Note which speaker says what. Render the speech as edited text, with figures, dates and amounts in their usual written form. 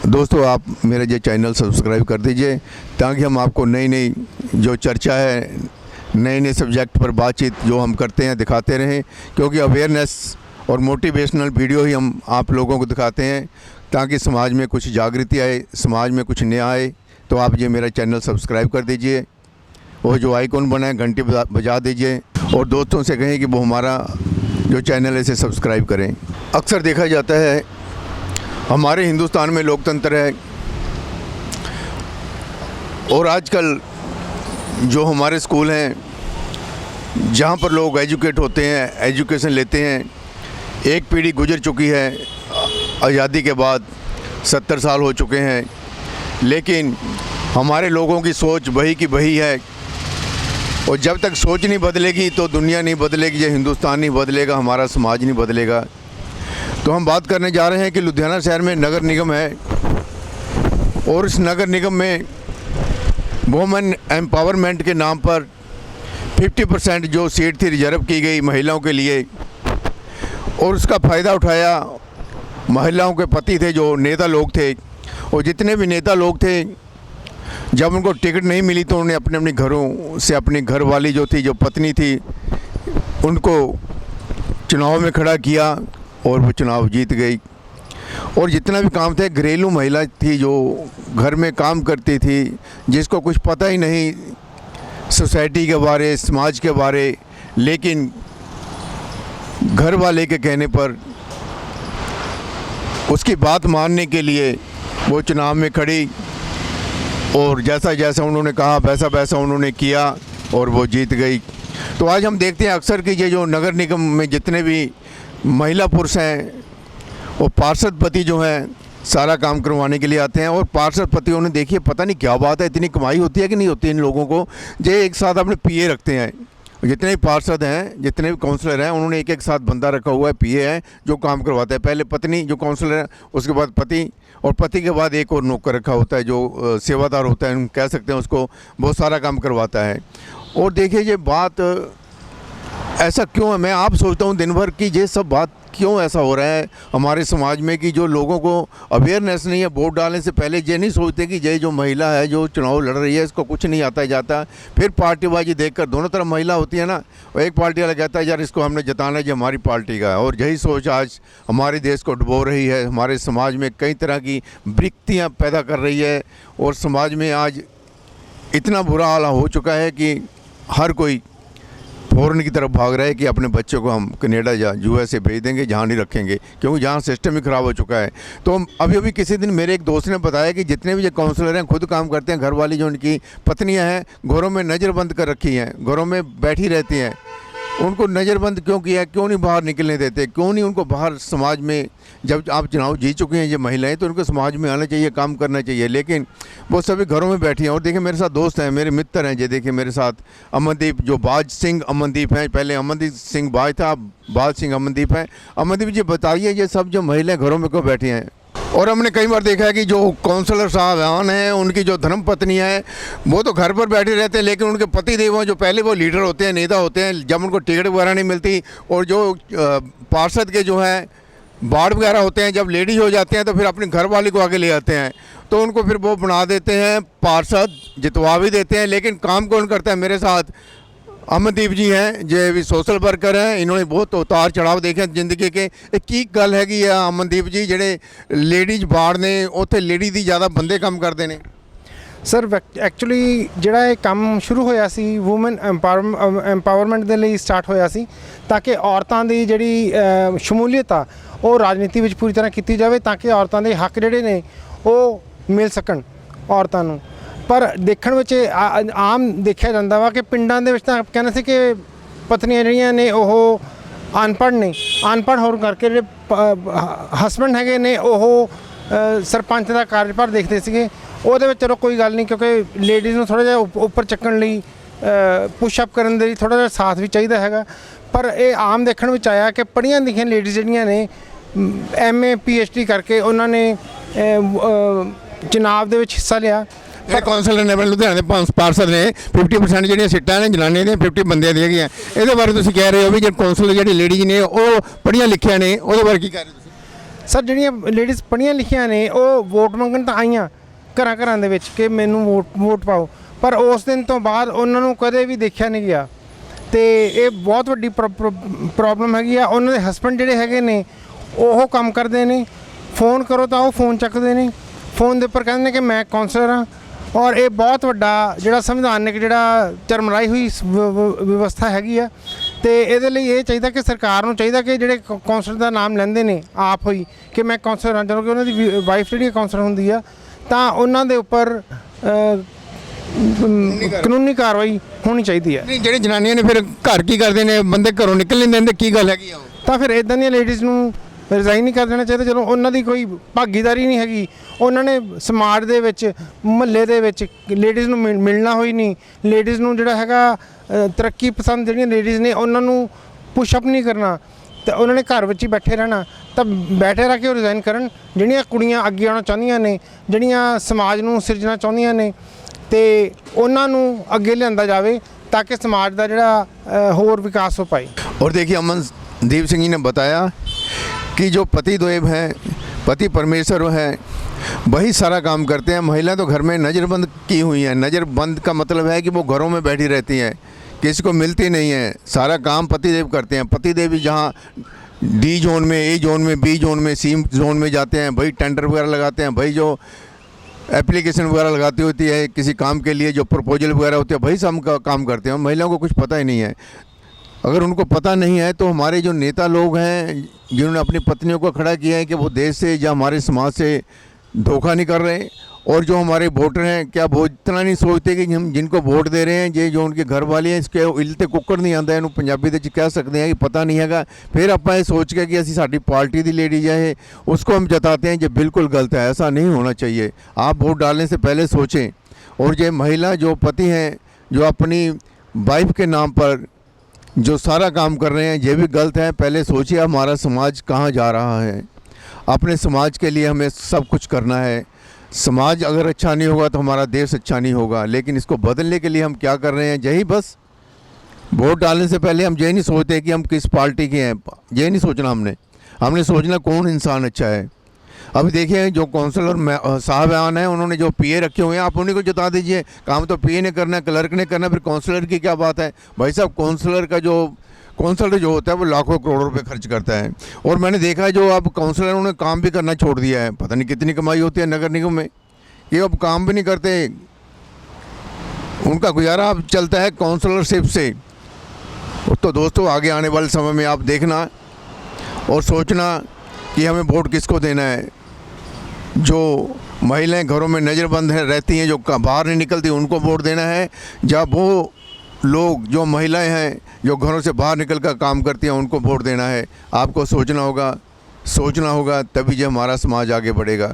Speaker 1: दोस्तों आप मेरा ये चैनल सब्सक्राइब कर दीजिए ताकि हम आपको नई नई जो चर्चा है, नए नए सब्जेक्ट पर बातचीत जो हम करते हैं दिखाते रहें, क्योंकि अवेयरनेस और मोटिवेशनल वीडियो ही हम आप लोगों को दिखाते हैं ताकि समाज में कुछ जागृति आए, समाज में कुछ नया आए। तो आप ये मेरा चैनल सब्सक्राइब कर दीजिए और जो आइकॉन बना है घंटी बजा दीजिए और दोस्तों से कहें कि वो हमारा जो चैनल है इसे सब्सक्राइब करें। अक्सर देखा जाता है हमारे हिंदुस्तान में लोकतंत्र है और आजकल जो हमारे स्कूल हैं जहाँ पर लोग एजुकेट होते हैं, एजुकेशन लेते हैं, एक पीढ़ी गुजर चुकी है आज़ादी के बाद, 70 साल हो चुके हैं, लेकिन हमारे लोगों की सोच वही की वही है। और जब तक सोच नहीं बदलेगी तो दुनिया नहीं बदलेगी, ये हिंदुस्तान नहीं बदलेगा, हमारा समाज नहीं बदलेगा। तो हम बात करने जा रहे हैं कि लुधियाना शहर में नगर निगम है और इस नगर निगम में वुमेन एम्पावरमेंट के नाम पर 50% जो सीट थी रिजर्व की गई महिलाओं के लिए और उसका फ़ायदा उठाया महिलाओं के पति थे जो नेता लोग थे। और जितने भी नेता लोग थे जब उनको टिकट नहीं मिली तो उन्होंने अपने अपने घरों से अपनी घर वाली जो थी, जो पत्नी थी, उनको चुनाव में खड़ा किया और वो चुनाव जीत गई। और जितना भी काम थे, घरेलू महिला थी जो घर में काम करती थी, जिसको कुछ पता ही नहीं सोसाइटी के बारे, समाज के बारे, लेकिन घर वाले के कहने पर उसकी बात मानने के लिए वो चुनाव में खड़ी और जैसा जैसा उन्होंने कहा वैसा वैसा उन्होंने किया और वो जीत गई। तो आज हम देखते हैं अक्सर कि ये जो नगर निगम में जितने भी महिला पुरुष हैं वो पार्षद पति जो हैं सारा काम करवाने के लिए आते हैं। और पार्षद पतियों ने देखिए पता नहीं क्या बात है, इतनी कमाई होती है कि नहीं होती इन लोगों को, जे एक साथ अपने पीए रखते हैं। जितने भी पार्षद हैं, जितने भी काउंसलर हैं, उन्होंने एक एक साथ बंदा रखा हुआ है, पीए है जो काम करवाता है। पहले पत्नी जो काउंसलर है, उसके बाद पति, और पति के बाद एक और नौकर रखा होता है जो सेवादार होता है, हम कह सकते हैं उसको, बहुत सारा काम करवाता है। और देखिए ये बात ऐसा क्यों है, मैं आप सोचता हूँ दिन भर की ये सब बात क्यों ऐसा हो रहा है हमारे समाज में कि जो लोगों को अवेयरनेस नहीं है। वोट डालने से पहले ये नहीं सोचते कि ये जो महिला है जो चुनाव लड़ रही है इसको कुछ नहीं आता जाता। फिर पार्टीबाजी देखकर, दोनों तरफ महिला होती है ना, और एक पार्टी वाला कहता है यार इसको हमने जिताना है, जो हमारी पार्टी का है। और यही सोच आज हमारे देश को डुबो रही है, हमारे समाज में कई तरह की विकृतियाँ पैदा कर रही है। और समाज में आज इतना बुरा हाल हो चुका है कि हर कोई फ़ॉरेन की तरफ भाग रहा है कि अपने बच्चों को हम कनाडा या यूएसए भेज देंगे, जहाँ नहीं रखेंगे, क्योंकि जहाँ सिस्टम ही ख़राब हो चुका है। तो अभी अभी किसी दिन मेरे एक दोस्त ने बताया कि जितने भी जो काउंसलर हैं खुद काम करते हैं, घर वाली जो उनकी पत्नियाँ हैं घरों में नज़रबंद कर रखी हैं, घरों में बैठी रहती हैं। उनको नज़रबंद क्यों किया है, क्यों नहीं बाहर निकलने देते, क्यों नहीं उनको बाहर समाज में, जब आप चुनाव जीत चुके हैं ये महिलाएं, तो उनको समाज में आना चाहिए, काम करना चाहिए, लेकिन वो सभी घरों में बैठी हैं। और देखिए मेरे साथ दोस्त हैं, मेरे मित्र हैं, ये देखिए मेरे साथ अमनदीप, जो बाज सिंह अमनदीप हैं, पहले अमनदीप सिंह बाज था, बाज सिंह अमनदीप हैं। अमनदीप जी बताइए ये सब जो महिलाएं घरों में क्यों बैठी हैं? और हमने कई बार देखा है कि जो काउंसलर साहबान हैं उनकी जो धर्म पत्नी है वो तो घर पर बैठे रहते हैं, लेकिन उनके पति देव जो पहले वो लीडर होते हैं, नेता होते हैं, जब उनको टिकट वगैरह नहीं मिलती और जो पार्षद के जो हैं वार्ड वगैरह होते हैं, जब लेडीज हो जाते हैं तो फिर अपने घर वाले को आगे ले आते हैं, तो उनको फिर वो बना देते हैं पार्षद, जितवा भी देते हैं। लेकिन काम कौन करता है? मेरे साथ अमनदीप जी हैं, जो भी सोशल वर्कर हैं, इन्होंने बहुत उतार चढ़ाव देखे जिंदगी के। की गल है कि अमनदीप जी ਜਿਹੜੇ ਲੇਡੀਜ਼ ਬਾੜ ਨੇ ਉੱਥੇ ਲੇਡੀ ਦੀ ਜ਼ਿਆਦਾ ਬੰਦੇ ਕੰਮ ਕਰਦੇ ਨੇ?
Speaker 2: ਸਰ ਐਕਚੁਅਲੀ ਜਿਹੜਾ ਇਹ ਕੰਮ ਸ਼ੁਰੂ ਹੋਇਆ ਸੀ ਵੂਮਨ ਐਮਪਾਵਰਮੈਂਟ ਦੇ ਲਈ ਸਟਾਰਟ ਹੋਇਆ ਸੀ, ਤਾਂ ਕਿ ਔਰਤਾਂ ਦੀ ਜਿਹੜੀ ਸ਼ਮੂਲੀਅਤ ਆ ਉਹ ਰਾਜਨੀਤੀ ਵਿੱਚ ਪੂਰੀ ਤਰ੍ਹਾਂ ਕੀਤੀ ਜਾਵੇ, ਤਾਂ ਕਿ ਔਰਤਾਂ ਦੇ ਹੱਕ ਜਿਹੜੇ ਨੇ ਉਹ ਮਿਲ ਸਕਣ ਔਰਤਾਂ ਨੂੰ। ਪਰ ਦੇਖਣ ਵਿੱਚ ਆਮ ਦੇਖਿਆ ਜਾਂਦਾ ਵਾ ਕਿ ਪਿੰਡਾਂ ਦੇ ਵਿੱਚ ਤਾਂ ਕਹਿੰਦੇ ਸੀ ਕਿ ਪਤਨੀਆਂ ਜਿਹੜੀਆਂ ਨੇ ਉਹ ਅਨਪੜ੍ਹ ਨੇ, ਅਨਪੜ੍ਹ ਹੋਣ ਕਰਕੇ ਜਿਹੜੇ ਹਸਬੈਂਡ ਹੈਗੇ ਨੇ ਉਹ ਸਰਪੰਚ ਦਾ ਕਾਰਜਭਾਰ ਦੇਖਦੇ ਸੀਗੇ। ਉਹਦੇ ਵਿੱਚ ਚਲੋ ਕੋਈ ਗੱਲ ਨਹੀਂ, ਕਿਉਂਕਿ ਲੇਡੀਜ਼ ਨੂੰ ਥੋੜ੍ਹਾ ਜਿਹਾ ਉੱਪਰ ਚੱਕਣ ਲਈ, ਪੁਸ਼ਅਪ ਕਰਨ ਦੇ ਲਈ ਥੋੜ੍ਹਾ ਜਿਹਾ ਸਾਥ ਵੀ ਚਾਹੀਦਾ ਹੈਗਾ। ਪਰ ਇਹ ਆਮ ਦੇਖਣ ਵਿੱਚ ਆਇਆ ਕਿ ਪੜ੍ਹੀਆਂ ਲਿਖੀਆਂ ਲੇਡੀਜ਼ ਜਿਹੜੀਆਂ ਨੇ MA PhD ਕਰਕੇ ਉਹਨਾਂ ਨੇ ਚੁਣਾਵ ਦੇ ਵਿੱਚ ਹਿੱਸਾ ਲਿਆ।
Speaker 1: ਇਹ ਕਾਉਂਸਲਰ ਨੇ ਲੁਧਿਆਣੇ ਦੇ ਪਾਰषद ਨੇ 50% ਜਿਹੜੀਆਂ ਸੀਟਾਂ ਨੇ ਜਨਾਨੀਆਂ ਦੀਆਂ 50 ਬੰਦਿਆਂ ਦੀਆਂ ਹੈਗੀਆਂ। ਇਹਦੇ ਬਾਰੇ ਤੁਸੀਂ ਕਹਿ ਰਹੇ ਹੋ ਵੀ ਜੇ ਕਾਉਂਸਲਰ ਜਿਹੜੀ ਲੇਡੀਜ਼ ਨੇ ਉਹ ਪੜ੍ਹੀਆਂ ਲਿਖੀਆਂ ਨੇ, ਉਹਦੇ ਬਾਰੇ ਕੀ ਕਹਿ ਰਹੇ ਹੋ ਤੁਸੀਂ?
Speaker 2: ਸਰ ਜਿਹੜੀਆਂ ਲੇਡੀਜ਼ ਪੜ੍ਹੀਆਂ ਲਿਖੀਆਂ ਨੇ ਉਹ ਵੋਟ ਮੰਗਣ ਤਾਂ ਆਈਆਂ ਘਰਾਂ ਦੇ ਵਿੱਚ ਕਿ ਮੈਨੂੰ ਵੋਟ ਪਾਓ, ਪਰ ਉਸ ਦਿਨ ਤੋਂ ਬਾਅਦ ਉਹਨਾਂ ਨੂੰ ਕਦੇ ਵੀ ਦੇਖਿਆ ਨਹੀਂ ਗਿਆ। ਤੇ ਇਹ ਬਹੁਤ ਵੱਡੀ ਪ੍ਰੋਬਲਮ ਹੈਗੀ ਆ। ਉਹਨਾਂ ਦੇ ਹਸਬੈਂਡ ਜਿਹੜੇ ਹੈਗੇ ਨੇ ਉਹ ਕੰਮ ਕਰਦੇ ਨੇ, ਫੋਨ ਕਰੋ ਤਾਂ ਉਹ ਫੋਨ ਚੱਕਦੇ ਨੇ, ਫੋਨ ਦੇ ਉੱਪਰ ਕਹਿੰਦੇ ਨੇ ਕਿ ਮੈਂ ਕਾਉਂਸਲਰ ਹਾਂ। ਔਰ ਇਹ ਬਹੁਤ ਵੱਡਾ ਜਿਹੜਾ ਸੰਵਿਧਾਨਿਕ ਜਿਹੜਾ ਚਰਮਰਾਈ ਹੋਈ ਵਿਵਸਥਾ ਹੈਗੀ ਆ। ਤੇ ਇਹਦੇ ਲਈ ਇਹ ਚਾਹੀਦਾ ਕਿ ਸਰਕਾਰ ਨੂੰ ਚਾਹੀਦਾ ਕਿ ਜਿਹੜੇ ਕਾਉਂਸਲਰ ਦਾ ਨਾਮ ਲੈਂਦੇ ਨੇ ਆਪ ਹੋਈ ਕਿ ਮੈਂ ਕਾਉਂਸਲਰ ਹਾਂ, ਜਦੋਂ ਕਿ ਉਹਨਾਂ ਦੀ ਵਾਈਫ ਜਿਹੜੀ ਕਾਉਂਸਲਰ ਹੁੰਦੀ ਆ, ਤਾਂ ਉਹਨਾਂ ਦੇ ਉੱਪਰ ਕਾਨੂੰਨੀ ਕਾਰਵਾਈ ਹੋਣੀ ਚਾਹੀਦੀ ਹੈ।
Speaker 1: ਨਹੀਂ, ਜਿਹੜੇ ਜਨਾਨੀਆਂ ਨੇ ਫਿਰ ਘਰ ਕੀ ਕਰਦੇ ਨੇ, ਬੰਦੇ ਘਰੋਂ ਨਿਕਲ ਨਹੀਂ ਦਿੰਦੇ, ਕੀ ਗੱਲ ਹੈਗੀ ਆ?
Speaker 2: ਤਾਂ ਫਿਰ ਇਦਾਂ ਦੀਆਂ ਲੇਡੀਜ਼ ਨੂੰ ਰਿਜ਼ਾਈਨ ਨਹੀਂ ਕਰ ਦੇਣਾ ਚਾਹੀਦਾ ਜਦੋਂ ਉਹਨਾਂ ਦੀ ਕੋਈ ਭਾਗੀਦਾਰੀ ਨਹੀਂ ਹੈਗੀ। ਉਹਨਾਂ ਨੇ ਸਮਾਜ ਦੇ ਵਿੱਚ, ਮੁਹੱਲੇ ਦੇ ਵਿੱਚ ਲੇਡੀਜ਼ ਨੂੰ ਮਿਲਣਾ ਹੋਈ ਨਹੀਂ, ਲੇਡੀਜ਼ ਨੂੰ ਜਿਹੜਾ ਹੈਗਾ ਤਰੱਕੀ ਪਸੰਦ ਜਿਹੜੀਆਂ ਲੇਡੀਜ਼ ਨੇ ਉਹਨਾਂ ਨੂੰ ਪੁਸ਼ਅਪ ਨਹੀਂ ਕਰਨਾ, ਤਾਂ ਉਹਨਾਂ ਨੇ ਘਰ ਵਿੱਚ ਹੀ ਬੈਠੇ ਰਹਿਣਾ। ਤਾਂ ਬੈਠੇ ਰਹਿ ਕੇ ਉਹ ਰਿਜ਼ਾਈਨ ਕਰਨ। ਜਿਹੜੀਆਂ ਕੁੜੀਆਂ ਅੱਗੇ ਆਉਣਾ ਚਾਹੁੰਦੀਆਂ ਨੇ, ਜਿਹੜੀਆਂ ਸਮਾਜ ਨੂੰ ਸਿਰਜਣਾ ਚਾਹੁੰਦੀਆਂ ਨੇ, ਤੇ ਉਹਨਾਂ ਨੂੰ ਅੱਗੇ ਲਿਆਂਦਾ ਜਾਵੇ ਤਾਂ कि समाज का जोड़ा होर विकास हो पाए।
Speaker 1: और देखिए अमनदीप सिंह जी ने बताया कि जो पति देव हैं, पति परमेश्वर हैं, वही सारा काम करते हैं। महिला तो घर में नज़रबंद की हुई हैं। नज़रबंद का मतलब है कि वो घरों में बैठी रहती हैं, किसी को मिलती नहीं है, सारा काम पतिदेव करते हैं। पतिदेव भी जहाँ डी जोन में, ए जोन में, बी जोन में, सी जोन में जाते हैं, भाई टेंडर वगैरह लगाते हैं, भाई जो एप्लीकेशन वगैरह लगाती होती है किसी काम के लिए, जो प्रपोजल वगैरह होते हैं, भाई सब काम करते हैं। महिलाओं को कुछ पता ही नहीं है। अगर उनको पता नहीं है तो हमारे जो नेता लोग हैं जिन्होंने अपनी पत्नियों को खड़ा किया है कि वो देश से या हमारे समाज से धोखा नहीं कर रहे, और जो हमारे वोटर हैं क्या वो इतना नहीं सोचते कि हम जिनको वोट दे रहे हैं ये जो उनके घर वाले हैं इसके इलते कुक्कड़ नहीं आंदा, इन्हों पंजाबी दे कह सकते हैं कि पता नहीं हैगा। फिर आप ये सोच के कि असी साडी पार्टी दी लेडीज है उसको हम जताते हैं, ये बिल्कुल गलत है, ऐसा नहीं होना चाहिए। आप वोट डालने से पहले सोचें। और ये महिला जो पति हैं जो अपनी वाइफ के नाम पर जो सारा काम कर रहे हैं ये भी गलत है। पहले सोचिए हमारा समाज कहाँ जा रहा है। अपने समाज के लिए हमें सब कुछ करना है। समाज अगर अच्छा नहीं होगा तो हमारा देश अच्छा नहीं होगा। लेकिन इसको बदलने के लिए हम क्या कर रहे हैं, यही बस वोट डालने से पहले हम ये नहीं सोचते कि हम किस पार्टी के हैं, ये नहीं सोचना हमने सोचना कौन इंसान अच्छा है। अभी देखिए जो काउंसलर साहबान हैं उन्होंने जो पीए रखे हुए हैं आप उन्हीं को जता दीजिए। काम तो पीए ने करना है, क्लर्क ने करना है, फिर काउंसलर की क्या बात है। भाई साहब काउंसलर जो होता है वो लाखों करोड़ों रुपए खर्च करता है। और मैंने देखा है जो अब काउंसलर उन्होंने काम भी करना छोड़ दिया है। पता नहीं कितनी कमाई होती है नगर निगम में, ये अब काम भी नहीं करते, उनका गुजारा अब चलता है काउंसलरशिप से। तो दोस्तों आगे आने वाले समय में आप देखना और सोचना कि हमें वोट किसको देना है। जो महिलाएं घरों में नज़रबंद रहती हैं, जो बाहर नहीं निकलती, उनको वोट देना है। जब वो लोग जो महिलाएं हैं जो घरों से बाहर निकल कर काम करती हैं उनको वोट देना है। आपको सोचना होगा तभी जो हमारा समाज आगे बढ़ेगा।